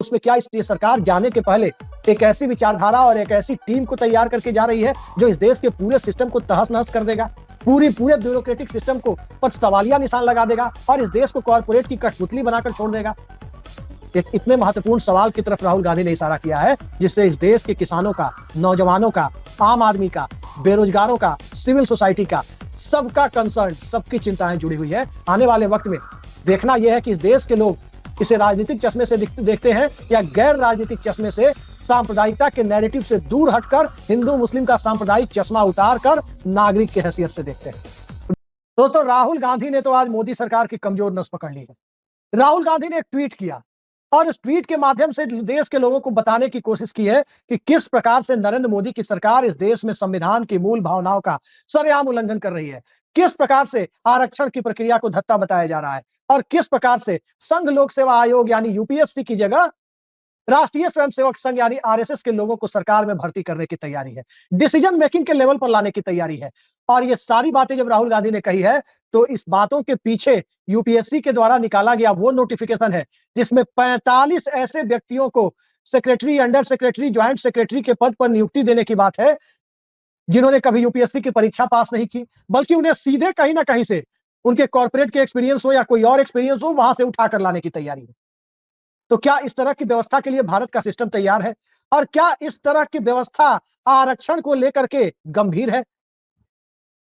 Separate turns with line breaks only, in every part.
उसमें क्या ये सरकार जाने के पहले एक ऐसी विचारधारा और एक ऐसी टीम को तैयार करके जा रही है जो इस देश के पूरे सिस्टम को तहस-नहस कर देगा, पूरे ब्यूरोक्रेटिक सिस्टम को पर सवालिया निशान लगा देगा और इस देश को कॉर्पोरेट की कठपुतली बनाकर छोड़ देगा। एक इतने महत्वपूर्ण सवाल की तरफ राहुल गांधी ने इशारा किया है जिससे इस देश के किसानों का, नौजवानों का, आम आदमी का, बेरोजगारों का, सिविल सोसाइटी का, सबका कंसर्न, सबकी चिंताएं जुड़ी हुई है। आने वाले वक्त में देखना यह है कि इस देश के लोग इसे राजनीतिक चश्मे से देखते हैं या गैर राजनीतिक चश्मे से, सांप्रदायिकता के नैरेटिव से दूर हटकर हिंदू मुस्लिम का सांप्रदायिक चश्मा उतारकर नागरिक की हैसियत से देखते हैं। दोस्तों, राहुल गांधी ने तो आज मोदी सरकार की कमजोर नस पकड़ ली है। राहुल गांधी ने एक ट्वीट किया और इस ट्वीट के माध्यम से देश के लोगों को बताने की कोशिश की है कि किस प्रकार से नरेंद्र मोदी की सरकार इस देश में संविधान की मूल भावनाओं का सरेआम उल्लंघन कर रही है, किस प्रकार से आरक्षण की प्रक्रिया को धत्ता बताया जा रहा है और किस प्रकार से संघ लोक सेवा आयोग यानी यूपीएससी की जगह राष्ट्रीय स्वयंसेवक संघ यानी आरएसएस के लोगों को सरकार में भर्ती करने की तैयारी है, डिसीजन मेकिंग के लेवल पर लाने की तैयारी है। और ये सारी बातें जब राहुल गांधी ने कही है तो इस बातों के पीछे यूपीएससी के द्वारा निकाला गया वो नोटिफिकेशन है जिसमें 45 ऐसे व्यक्तियों को secretary, under secretary, joint secretary के पद पर नियुक्ति देने की बात है, जिन्होंने कभी यूपीएससी की परीक्षा पास नहीं की, बल्कि उन्हें सीधे कहीं ना कहीं से उनके कॉर्पोरेट के एक्सपीरियंस हो या कोई और एक्सपीरियंस हो, वहां से उठाकर लाने की तैयारी है। तो क्या इस तरह की व्यवस्था के लिए भारत का सिस्टम तैयार है? और क्या इस तरह की व्यवस्था आरक्षण को लेकर के गंभीर है?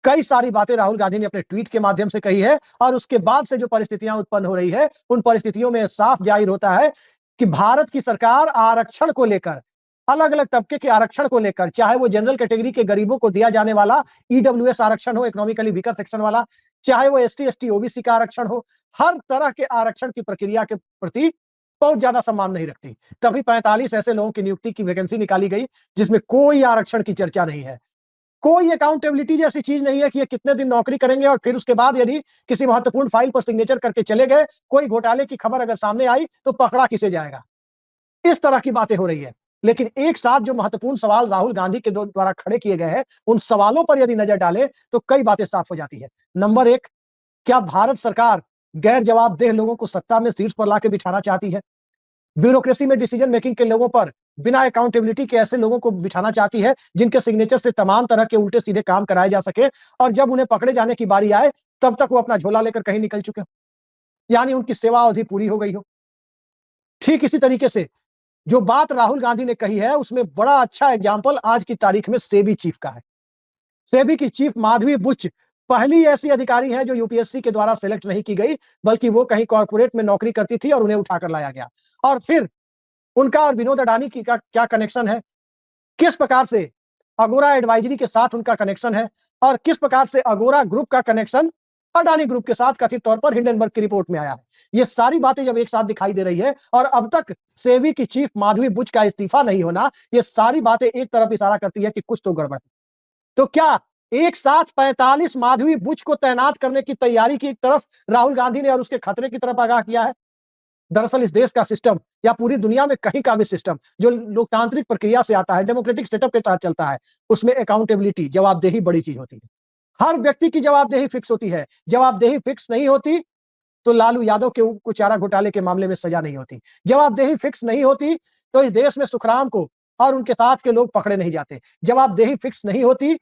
कई सारी बातें राहुल गांधी ने अपने ट्वीट के माध्यम से कही है और उसके बाद से जो परिस्थितियां उत्पन्न हो रही है, उन परिस्थितियों में साफ जाहिर होता है कि भारत की सरकार आरक्षण को लेकर, अलग अलग तबके के आरक्षण को लेकर, चाहे वो जनरल कैटेगरी के गरीबों को दिया जाने वाला ईडब्ल्यूएस आरक्षण हो, इकोनॉमिकली वीकर सेक्शन वाला, चाहे वो एसटी, एसटी, ओबीसी का आरक्षण हो, हर तरह के आरक्षण की प्रक्रिया के प्रति बहुत ज्यादा सम्मान नहीं रखती। तभी 45 ऐसे लोगों की नियुक्ति की वैकेंसी निकाली गई जिसमें कोई आरक्षण की चर्चा नहीं है, कोई अकाउंटेबिलिटी जैसी चीज नहीं है कि ये कितने दिन नौकरी करेंगे और फिर उसके बाद यदि किसी महत्वपूर्ण फाइल पर सिग्नेचर करके चले गए, कोई घोटाले की खबर अगर सामने आई तो पकड़ा किसे जाएगा। इस तरह की बातें हो रही है। लेकिन एक साथ जो महत्वपूर्ण सवाल राहुल गांधी के द्वारा खड़े किए गए हैं, उन सवालों पर यदि नजर डालें तो कई बातें साफ हो जाती है। नंबर एक, क्या भारत सरकार गैर जवाबदेह लोगों को सत्ता में शीर्ष पर लाके बिठाना चाहती है? ब्यूरोक्रेसी में डिसीजन मेकिंग के लोगों पर बिना अकाउंटेबिलिटी के ऐसे लोगों को बिठाना चाहती है जिनके सिग्नेचर से तमाम तरह के उल्टे सीधे काम कराए जा सके और जब उन्हें पकड़े जाने की बारी आए तब तक वो अपना झोला लेकर कहीं निकल चुके हो, यानी उनकी सेवा अवधि पूरी हो गई हो। ठीक इसी तरीके से जो बात राहुल गांधी ने कही है उसमें बड़ा अच्छा एग्जाम्पल आज की तारीख में सेबी चीफ का है। सेबी की चीफ माधवी बुच पहली ऐसी अधिकारी है जो यूपीएससी के द्वारा सिलेक्ट नहीं की गई, बल्कि वो कहीं कॉर्पोरेट में नौकरी करती थी और उन्हें उठाकर लाया गया। और फिर उनका और विनोद अडानी की का क्या कनेक्शन है, किस प्रकार से अगोरा एडवाइजरी के साथ उनका कनेक्शन है और किस प्रकार से अगोरा ग्रुप का कनेक्शन अडानी ग्रुप के साथ कथित तौर पर हिंडनबर्ग की रिपोर्ट में आया है। ये सारी बातें जब एक साथ दिखाई दे रही है और अब तक सेबी की चीफ माधवी बुच का इस्तीफा नहीं होना, ये सारी बातें एक तरफ इशारा करती है कि कुछ तो गड़बड़ है। तो क्या एक साथ 45 माधवी बुच को तैनात करने की तैयारी की तरफ राहुल गांधी ने और उसके खतरे की तरफ आगाह किया है? दरअसल इस देश का सिस्टम या पूरी दुनिया में कहीं का भी सिस्टम जो लोकतांत्रिक प्रक्रिया से आता है, डेमोक्रेटिक सेटअप के तहत चलता है, उसमें अकाउंटेबिलिटी, जवाबदेही बड़ी चीज होती है। हर व्यक्ति की जवाबदेही फिक्स होती है। जवाबदेही फिक्स नहीं होती तो लालू यादव के को चारा घोटाले के मामले में सजा नहीं होती। जवाबदेही फिक्स नहीं होती तो इस देश में सुखराम को और उनके साथ के लोग पकड़े नहीं जाते। जवाबदेही फिक्स नहीं होती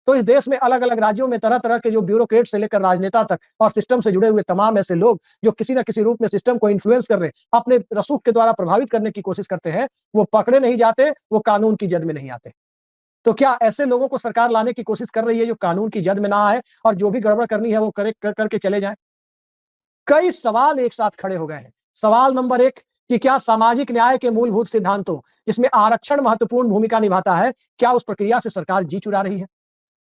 तो इस देश में अलग अलग राज्यों में तरह तरह के जो ब्यूरोक्रेट से लेकर राजनेता तक और सिस्टम से जुड़े हुए तमाम ऐसे लोग जो किसी ना किसी रूप में सिस्टम को इन्फ्लुएंस कर रहे, अपने रसूख के द्वारा प्रभावित करने की कोशिश करते हैं, वो पकड़े नहीं जाते, वो कानून की जद में नहीं आते। तो क्या ऐसे लोगों को सरकार लाने की कोशिश कर रही है जो कानून की जद में ना आए और जो भी गड़बड़ करनी है वो करके चले जाए? कई सवाल एक साथ खड़े हो गए हैं। सवाल नंबर एक कि क्या सामाजिक न्याय के मूलभूत सिद्धांतों जिसमें आरक्षण महत्वपूर्ण भूमिका निभाता है, क्या उस प्रक्रिया से सरकार जी चुरा रही है?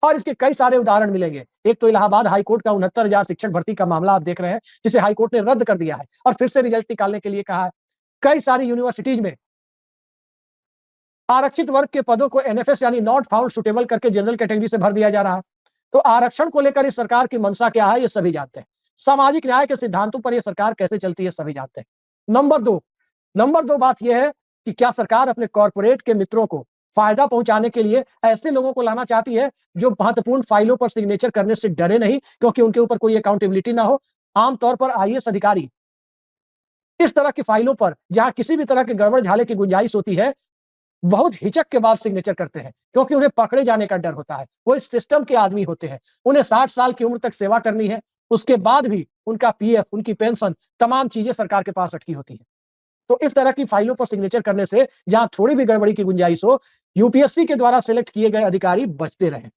और इसके कई सारे उदाहरण मिलेंगे। एक तो इलाहाबाद हाईकोर्ट का 69,000 शिक्षक भर्ती का मामला आप देख रहे हैं, जिसे हाईकोर्ट ने रद्द कर दिया है और फिर से रिजल्ट निकालने के लिए कहा है। कई सारी यूनिवर्सिटीज में आरक्षित वर्ग के पदों को एनएफएस यानी नॉट फाउंड सुटेबल करके जनरल कैटेगरी से भर दिया जा रहा है। तो आरक्षण को लेकर इस सरकार की मंशा क्या है, ये सभी जानते हैं। सामाजिक न्याय के सिद्धांतों पर यह सरकार कैसे चलती है, सभी जानते हैं। नंबर दो बात यह है कि क्या सरकार अपने कॉर्पोरेट के मित्रों को फायदा पहुंचाने के लिए ऐसे लोगों को लाना चाहती है जो महत्वपूर्ण फाइलों पर सिग्नेचर करने से डरे नहीं, क्योंकि उनके ऊपर कोई अकाउंटेबिलिटी ना हो। आमतौर पर आईएएस अधिकारी इस तरह की फाइलों पर जहां किसी भी तरह के गड़बड़ झाले की गुंजाइश होती है, बहुत हिचक के बाद सिग्नेचर करते हैं, क्योंकि उन्हें पकड़े जाने का डर होता है। वो इस सिस्टम के आदमी होते हैं। उन्हें 60 साल की उम्र तक सेवा करनी है, उसके बाद भी उनका पीएफ, उनकी पेंशन, तमाम चीजें सरकार के पास अटकी होती है। तो इस तरह की फाइलों पर सिग्नेचर करने से जहां थोड़ी भी गड़बड़ी की गुंजाइश हो, यूपीएससी के द्वारा सिलेक्ट किए गए अधिकारी बचते रहे।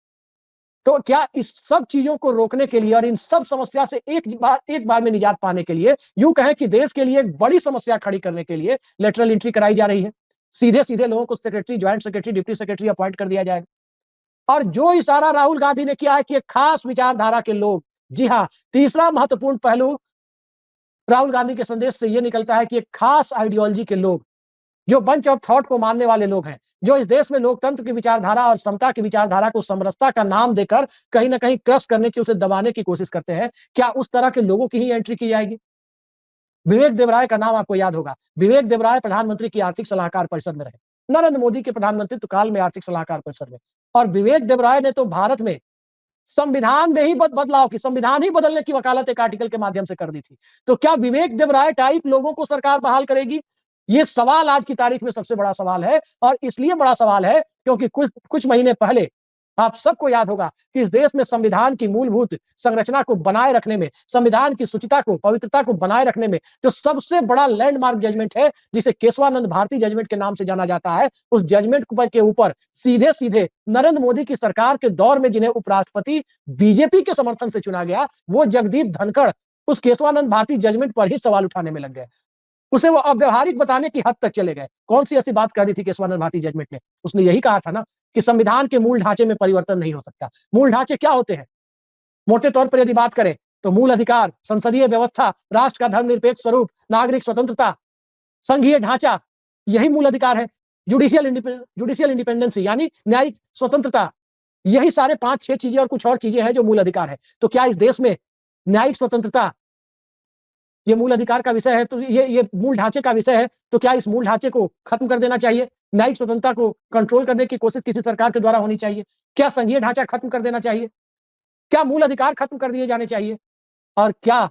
तो क्या इस सब चीजों को रोकने के लिए और इन सब समस्या से एक बार में निजात पाने के लिए, यूं कहें कि देश के लिए एक बड़ी समस्या खड़ी करने के लिए लेटरल एंट्री कराई जा रही है। सीधे सीधे लोगों को secretary, joint secretary, deputy secretary appoint कर दिया जाएगा। और जो इशारा राहुल गांधी ने किया है कि एक खास विचारधारा के लोग, जी हाँ, तीसरा महत्वपूर्ण पहलू राहुल गांधी के संदेश से यह निकलता है कि एक खास आइडियोलॉजी के लोग, जो बंच ऑफ थॉट को मानने वाले लोग हैं, जो इस देश में लोकतंत्र की विचारधारा और समता की विचारधारा को समरसता का नाम देकर कहीं ना कहीं क्रश करने की, उसे दबाने की कोशिश करते हैं, क्या उस तरह के लोगों की ही एंट्री की जाएगी? विवेक देवराय का नाम आपको याद होगा। विवेक देवराय प्रधानमंत्री की आर्थिक सलाहकार परिषद में रहे, नरेंद्र मोदी के प्रधानमंत्रित्व काल में आर्थिक सलाहकार परिषद में। और विवेक देवराय ने तो भारत में संविधान में ही बदलाव की, संविधान ही बदलने की वकालत एक आर्टिकल के माध्यम से कर दी थी। तो क्या विवेक देवराय टाइप लोगों को सरकार बहाल करेगी? ये सवाल आज की तारीख में सबसे बड़ा सवाल है। और इसलिए बड़ा सवाल है क्योंकि कुछ कुछ महीने पहले आप सबको याद होगा कि इस देश में संविधान की मूलभूत संरचना को बनाए रखने में, संविधान की शुचिता को, पवित्रता को बनाए रखने में जो सबसे बड़ा लैंडमार्क जजमेंट है, जिसे केशवानंद भारती जजमेंट के नाम से जाना जाता है, उस जजमेंट के ऊपर सीधे सीधे नरेंद्र मोदी की सरकार के दौर में जिन्हें उपराष्ट्रपति बीजेपी के समर्थन से चुना गया, वो जगदीप धनखड़ उस केशवानंद भारती जजमेंट पर ही सवाल उठाने में लग गए। उसे वो अव्यवहारिक बताने की हद तक चले गए। कौन सी ऐसी बात कह दी थी केशवानंद भारती जजमेंट ने? उसने यही कहा था ना कि संविधान के मूल ढांचे में परिवर्तन नहीं हो सकता। मूल ढांचे क्या होते हैं? मोटे तौर पर यदि बात करें तो मूल अधिकार, संसदीय व्यवस्था, राष्ट्र का धर्मनिरपेक्ष स्वरूप, नागरिक स्वतंत्रता, संघीय ढांचा, यही मूल अधिकार है। जुडिशियल इंडिपेंडेंसी यानी न्यायिक स्वतंत्रता, यही सारे 5-6 चीजें और कुछ और चीजें हैं जो मूल अधिकार है। तो क्या इस देश में न्यायिक स्वतंत्रता ये मूल अधिकार का विषय है, तो ये मूल ढांचे का विषय है, तो क्या इस मूल ढांचे को खत्म कर देना चाहिए? न्यायिक स्वतंत्रता को कंट्रोल करने की कोशिश किसी सरकार के द्वारा होनी चाहिए? क्या संघीय ढांचा खत्म कर देना चाहिए? क्या मूल अधिकार खत्म कर दिए जाने चाहिए? और क्या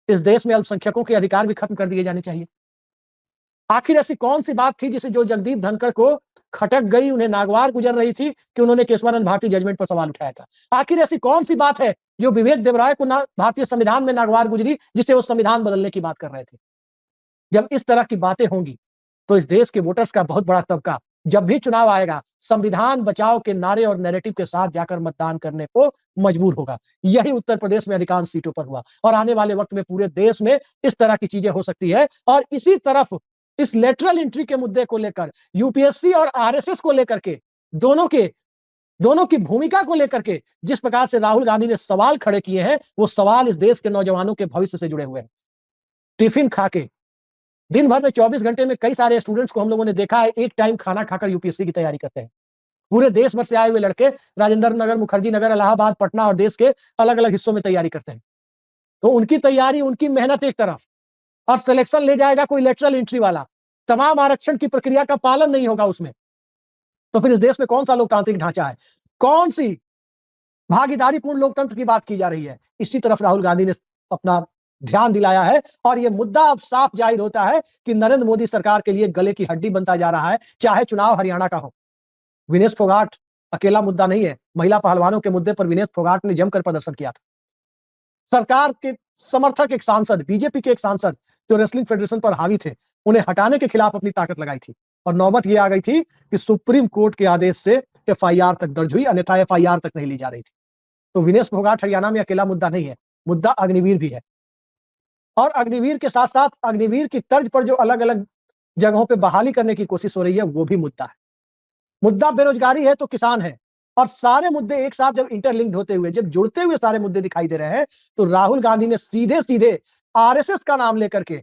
इस देश में अल्पसंख्यकों के अधिकार भी खत्म कर दिए जाने चाहिए? आखिर ऐसी कौन सी बात थी जिसे जो जगदीप धनखड़ को खटक गई, उन्हें नागवार गुजर रही थी कि उन्होंने केशवानंद भारती जजमेंट पर सवाल उठाया था? आखिर ऐसी कौन सी बात है जो विवेक देवराय को ना भारतीय संविधान में नागवार गुजरी, जिसे वो संविधान बदलने की बात कर रहे थे? जब इस तरह की बातें होंगी तो इस देश के वोटर्स का बहुत बड़ा तबका जब भी चुनाव आएगा, संविधान बचाओ के नारे और नैरेटिव के साथ जाकर मतदान करने को मजबूर होगा। यही उत्तर प्रदेश में अधिकांश सीटों पर हुआ और आने वाले वक्त में पूरे देश में इस तरह की चीजें हो सकती है। और इसी तरफ इस लेटरल एंट्री के मुद्दे को लेकर, यूपीएससी और आरएसएस को लेकर के, दोनों के दोनों की भूमिका को लेकर के जिस प्रकार से राहुल गांधी ने सवाल खड़े किए हैं, वो सवाल इस देश के नौजवानों के भविष्य से जुड़े हुए हैं। टिफिन खा के दिन भर में 24 घंटे में कई सारे स्टूडेंट्स को हम लोगों ने देखा है एक टाइम खाना खाकर यूपीएससी की तैयारी करते हैं। पूरे देश भर से आए हुए लड़के राजेंद्र नगर, मुखर्जी नगर, इलाहाबाद, पटना और देश के अलग अलग हिस्सों में तैयारी करते हैं। तो उनकी तैयारी, उनकी मेहनत एक तरफ, और सिलेक्शन ले जाएगा कोई लेटरल एंट्री वाला, तमाम आरक्षण की प्रक्रिया का पालन नहीं होगा उसमें। तो फिर इस देश में कौन सा लोकतांत्रिक ढांचा है? कौन सी भागीदारीपूर्ण लोकतंत्र की बात की जा रही है? इसी तरफ राहुल गांधी ने अपना ध्यान दिलाया है और यह मुद्दा अब साफ जाहिर होता है कि नरेंद्र मोदी सरकार के लिए गले की हड्डी बनता जा रहा है, चाहे चुनाव हरियाणा का हो। विनेश फोगाट अकेला मुद्दा नहीं है। महिला पहलवानों के मुद्दे पर विनेश फोगाट ने जमकर प्रदर्शन किया था। सरकार के समर्थक एक सांसद, बीजेपी के एक सांसद जो रेसलिंग फेडरेशन पर हावी थे, उन्हें हटाने के खिलाफ अपनी ताकत लगाई थी और नौबत यह आ गई थी कि सुप्रीम कोर्ट के आदेश से एफआईआर तक दर्ज हुई, अन्यथा एफआईआर तक नहीं ली जा रही थी। तो विनेश फोगाट हरियाणा में अकेला मुद्दा नहीं है, मुद्दा अग्निवीर भी है। और अग्निवीर के साथ साथ अग्निवीर की तर्ज पर जो अलग अलग जगहों पे बहाली करने की कोशिश हो रही है, वो भी मुद्दा है। मुद्दा बेरोजगारी है तो किसान है। और सारे मुद्दे एक साथ जब इंटरलिंक्ड होते हुए, जब जुड़ते हुए सारे मुद्दे दिखाई दे रहे हैं, तो राहुल गांधी ने सीधे सीधे आरएसएस का नाम लेकर के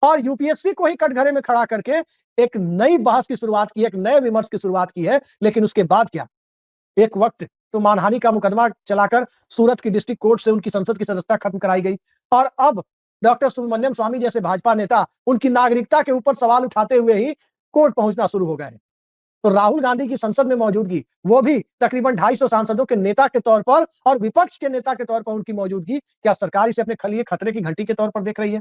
और यूपीएससी को ही कटघरे में खड़ा करके एक नई बहस की शुरुआत की है, एक नए विमर्श की शुरुआत की है। लेकिन उसके बाद क्या? एक वक्त तो मानहानि का मुकदमा चलाकर सूरत की डिस्ट्रिक्ट कोर्ट से उनकी संसद की सदस्यता खत्म कराई गई और अब डॉक्टर सुब्रमण्यम स्वामी जैसे भाजपा नेता उनकी नागरिकता के ऊपर सवाल उठाते हुए ही कोर्ट पहुंचना शुरू हो गए हैं। तो राहुल गांधी की संसद में मौजूदगी, वो भी तकरीबन 250 सांसदों के नेता के तौर पर और विपक्ष के नेता के तौर पर उनकी मौजूदगी, क्या सरकार इसे अपने लिए खतरे की घंटी के तौर पर देख रही है?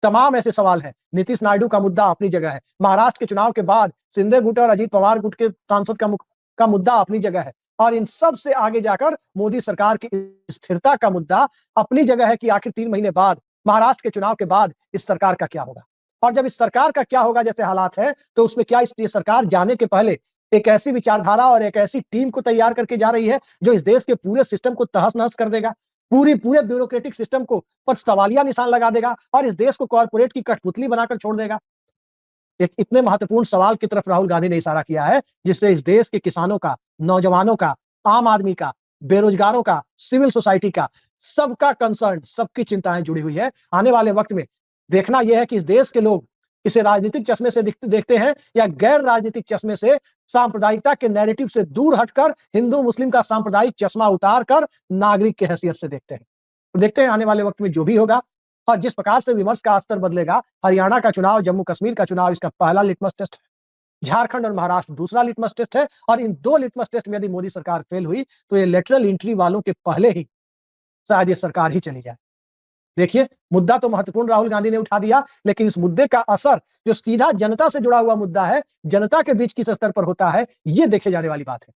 तमाम ऐसे सवाल हैं। नीतीश नायडू का मुद्दा अपनी जगह है। महाराष्ट्र के चुनाव के बाद शिंदे गुट और अजीत पवार गुट के सांसद का मुद्दा अपनी जगह है। और इन सब से आगे जाकर मोदी सरकार की स्थिरता का मुद्दा अपनी जगह है कि आखिर 3 महीने बाद, महाराष्ट्र के चुनाव के बाद इस सरकार का क्या होगा? और जब इस सरकार का क्या होगा जैसे हालात है, तो उसमें क्या ये सरकार जाने के पहले एक ऐसी विचारधारा और एक ऐसी टीम को तैयार करके जा रही है, जो इस देश के पूरे सिस्टम को तहस-नहस कर देगा। पूरे ब्यूरोक्रेटिक सिस्टम को पर सवालिया निशान लगा देगा और इस देश को कॉर्पोरेट की कठपुतली बनाकर छोड़ देगा। एक इतने महत्वपूर्ण सवाल की तरफ राहुल गांधी ने इशारा किया है, जिससे इस देश के किसानों का, नौजवानों का, आम आदमी का, बेरोजगारों का, सिविल सोसाइटी का, सबका कंसर्न, सबकी चिंताएं जुड़ी हुई है। आने वाले वक्त में देखना यह है कि इस देश के लोग इसे राजनीतिक चश्मे से देखते हैं या गैर राजनीतिक चश्मे से, सांप्रदायिकता के नैरेटिव से दूर हटकर हिंदू मुस्लिम का सांप्रदायिक चश्मा उतार कर नागरिक की हैसियत से देखते हैं। तो देखते हैं आने वाले वक्त में जो भी होगा और जिस प्रकार से विमर्श का स्तर बदलेगा। हरियाणा का चुनाव, जम्मू कश्मीर का चुनाव इसका पहला लिटमस टेस्ट है। झारखंड और महाराष्ट्र दूसरा लिटमस टेस्ट है और इन 2 लिटमस टेस्ट में यदि मोदी सरकार फेल हुई, तो ये लेटरल एंट्री वालों के पहले ही शायद ये सरकार ही चली जाए। देखिए, मुद्दा तो महत्वपूर्ण राहुल गांधी ने उठा दिया, लेकिन इस मुद्दे का असर जो सीधा जनता से जुड़ा हुआ मुद्दा है, जनता के बीच किस स्तर पर होता है, ये देखे जाने वाली बात है।